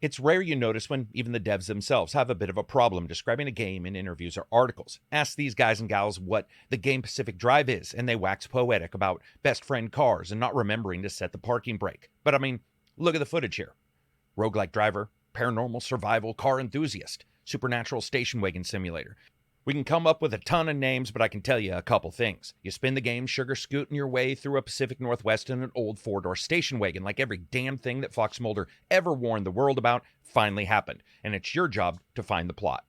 It's rare you notice when even the devs themselves have a bit of a problem describing a game in interviews or articles. Ask these guys and gals what the game Pacific Drive is, and they wax poetic about best friend cars and not remembering to set the parking brake. But I mean, look at the footage here. Roguelike driver, paranormal survival car enthusiast, supernatural station wagon simulator. We can come up with a ton of names, but I can tell you a couple things. You spin the game sugar scooting your way through a Pacific Northwest in an old four-door station wagon, like every damn thing that Fox Mulder ever warned the world about finally happened, and it's your job to find the plot.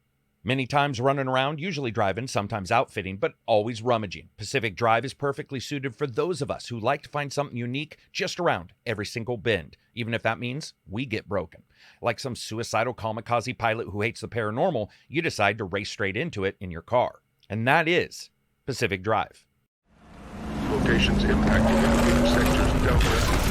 Many times running around, usually driving, sometimes outfitting, but always rummaging. Pacific Drive is perfectly suited for those of us who like to find something unique just around every single bend, even if that means we get broken. Like some suicidal kamikaze pilot who hates the paranormal, you decide to race straight into it in your car. And that is Pacific Drive. Locations impacting indicator sectors Delta.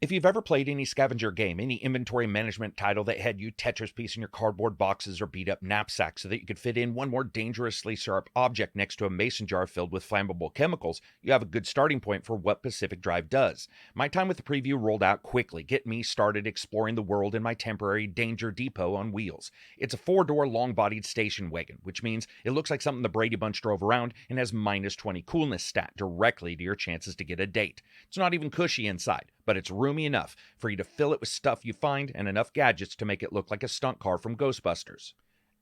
If you've ever played any scavenger game, any inventory management title that had you Tetris piece in your cardboard boxes or beat up knapsacks so that you could fit in one more dangerously sharp object next to a mason jar filled with flammable chemicals, you have a good starting point for what Pacific Drive does. My time with the preview rolled out quickly, getting me started exploring the world in my temporary danger depot on wheels. It's a four-door long-bodied station wagon, which means it looks like something the Brady Bunch drove around and has minus 20 coolness stat directly to your chances to get a date. It's not even cushy inside, but it's roomy enough for you to fill it with stuff you find and enough gadgets to make it look like a stunt car from Ghostbusters.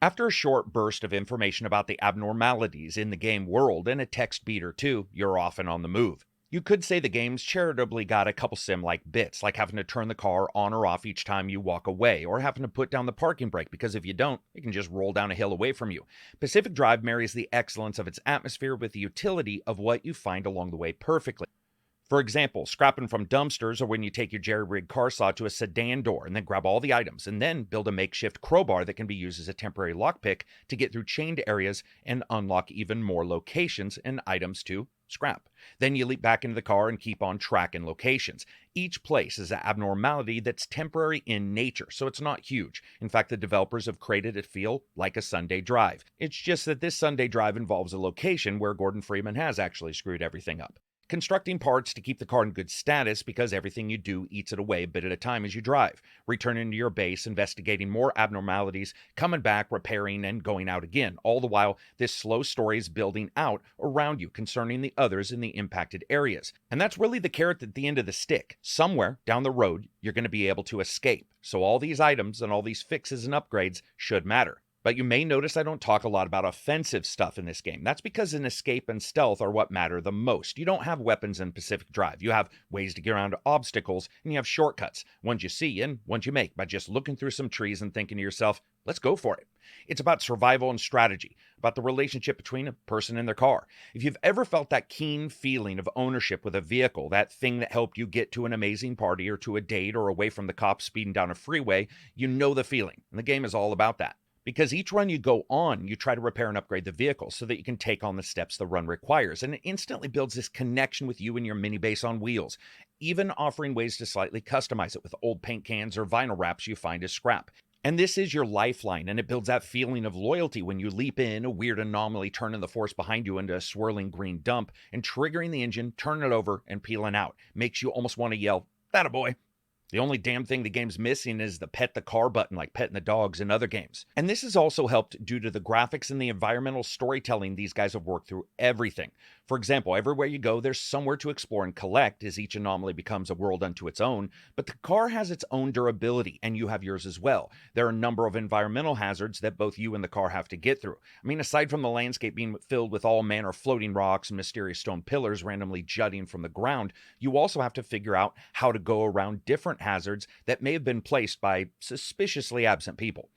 After a short burst of information about the abnormalities in the game world and a text beat or two, you're off and on the move. You could say the game's charitably got a couple sim-like bits, like having to turn the car on or off each time you walk away, or having to put down the parking brake, because if you don't, it can just roll down a hill away from you. Pacific Drive marries the excellence of its atmosphere with the utility of what you find along the way perfectly. For example, scrapping from dumpsters, or when you take your jerry-rigged car saw to a sedan door and then grab all the items and then build a makeshift crowbar that can be used as a temporary lockpick to get through chained areas and unlock even more locations and items to scrap. Then you leap back into the car and keep on tracking locations. Each place is an abnormality that's temporary in nature, so it's not huge. In fact, the developers have created it to feel like a Sunday drive. It's just that this Sunday drive involves a location where Gordon Freeman has actually screwed everything up. Constructing parts to keep the car in good status because everything you do eats it away a bit at a time as you drive. Returning to your base, investigating more abnormalities, coming back, repairing, and going out again. All the while, this slow story is building out around you concerning the others in the impacted areas. And that's really the carrot at the end of the stick. Somewhere down the road, you're going to be able to escape. So all these items and all these fixes and upgrades should matter. But you may notice I don't talk a lot about offensive stuff in this game. That's because an escape and stealth are what matter the most. You don't have weapons in Pacific Drive. You have ways to get around obstacles, and you have shortcuts, ones you see and ones you make by just looking through some trees and thinking to yourself, let's go for it. It's about survival and strategy, about the relationship between a person and their car. If you've ever felt that keen feeling of ownership with a vehicle, that thing that helped you get to an amazing party or to a date or away from the cops speeding down a freeway, you know the feeling, and the game is all about that. Because each run you go on, you try to repair and upgrade the vehicle so that you can take on the steps the run requires. And it instantly builds this connection with you and your mini base on wheels, even offering ways to slightly customize it with old paint cans or vinyl wraps you find as scrap. And this is your lifeline, and it builds that feeling of loyalty when you leap in, a weird anomaly turning the force behind you into a swirling green dump, and triggering the engine, turning it over, and peeling out. Makes you almost want to yell, "That a boy." The only damn thing the game's missing is the pet the car button like petting the dogs in other games. And this is also helped due to the graphics and the environmental storytelling these guys have worked through everything. For example, everywhere you go, there's somewhere to explore and collect as each anomaly becomes a world unto its own, but the car has its own durability, and you have yours as well. There are a number of environmental hazards that both you and the car have to get through. I mean, aside from the landscape being filled with all manner of floating rocks and mysterious stone pillars randomly jutting from the ground, you also have to figure out how to go around different hazards that may have been placed by suspiciously absent people.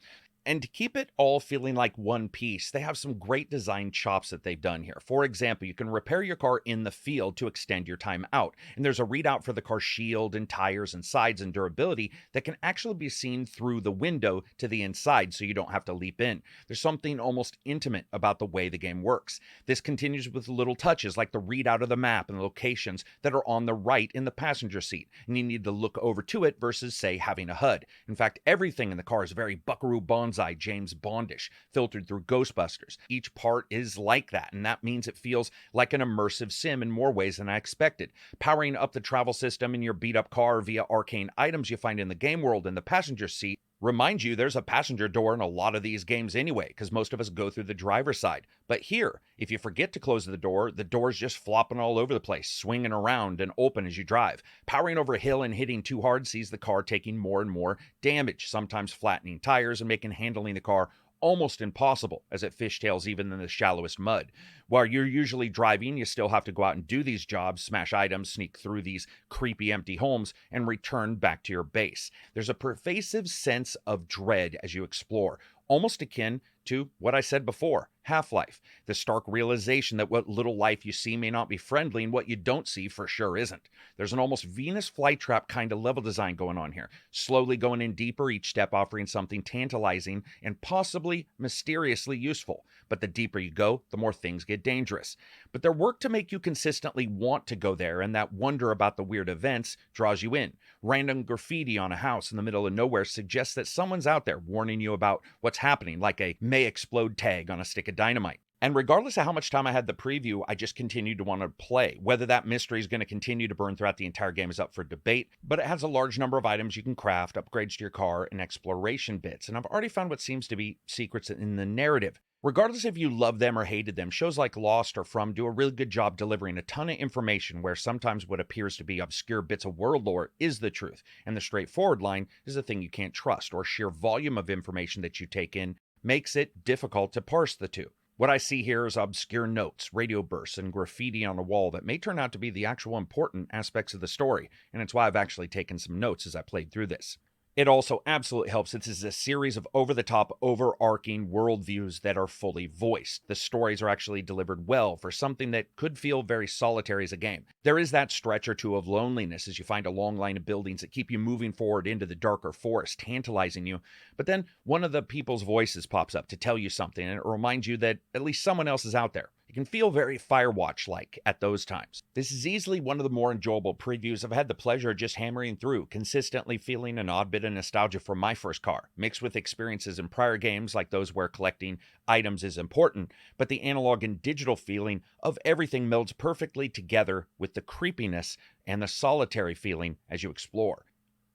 And to keep it all feeling like one piece, they have some great design chops that they've done here. For example, you can repair your car in the field to extend your time out. And there's a readout for the car's shield and tires and sides and durability that can actually be seen through the window to the inside so you don't have to leap in. There's something almost intimate about the way the game works. This continues with little touches like the readout of the map and the locations that are on the right in the passenger seat. And you need to look over to it versus, say, having a HUD. In fact, everything in the car is very Buckaroo Banzai quasi James Bondish, filtered through Ghostbusters. Each part is like that, and that means it feels like an immersive sim in more ways than I expected. Powering up the travel system in your beat-up car via arcane items you find in the game world in the passenger seat. Remind you there's a passenger door in a lot of these games anyway, because most of us go through the driver's side. But here, if you forget to close the door's just flopping all over the place, swinging around and open as you drive. Powering over a hill and hitting too hard sees the car taking more and more damage, sometimes flattening tires and making handling the car almost impossible as it fishtails even in the shallowest mud. While you're usually driving, you still have to go out and do these jobs, smash items, sneak through these creepy empty homes, and return back to your base. There's a pervasive sense of dread as you explore, almost akin to what I said before, Half-Life. The stark realization that what little life you see may not be friendly and what you don't see for sure isn't. There's an almost Venus flytrap kind of level design going on here, slowly going in deeper, each step offering something tantalizing and possibly mysteriously useful. But the deeper you go, the more things get dangerous. But their work to make you consistently want to go there, and that wonder about the weird events draws you in. Random graffiti on a house in the middle of nowhere suggests that someone's out there warning you about what's happening, like a may explode tag on a stick of dynamite. And regardless of how much time I had the preview, I just continued to want to play. Whether that mystery is going to continue to burn throughout the entire game is up for debate, but it has a large number of items you can craft, upgrades to your car, and exploration bits. And I've already found what seems to be secrets in the narrative. Regardless if you love them or hated them, shows like Lost or From do a really good job delivering a ton of information where sometimes what appears to be obscure bits of world lore is the truth, and the straightforward line is the thing you can't trust, or sheer volume of information that you take in makes it difficult to parse the two. What I see here is obscure notes, radio bursts, and graffiti on a wall that may turn out to be the actual important aspects of the story, and it's why I've actually taken some notes as I played through this. It also absolutely helps that this is a series of over-the-top, overarching worldviews that are fully voiced. The stories are actually delivered well for something that could feel very solitary as a game. There is that stretch or two of loneliness as you find a long line of buildings that keep you moving forward into the darker forest, tantalizing you. But then one of the people's voices pops up to tell you something, and it reminds you that at least someone else is out there. It can feel very Firewatch-like at those times. This is easily one of the more enjoyable previews I've had the pleasure of just hammering through, consistently feeling an odd bit of nostalgia for my first car, mixed with experiences in prior games like those where collecting items is important, but the analog and digital feeling of everything melds perfectly together with the creepiness and the solitary feeling as you explore.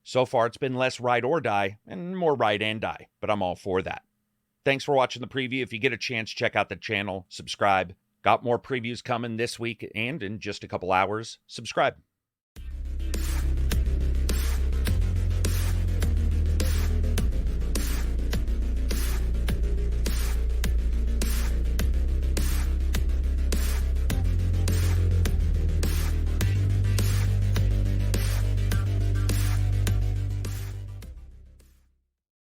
So far, it's been less ride or die, and more ride and die, but I'm all for that. Thanks for watching the preview. If you get a chance, check out the channel, subscribe. Got more previews coming this week and in just a couple hours. Subscribe.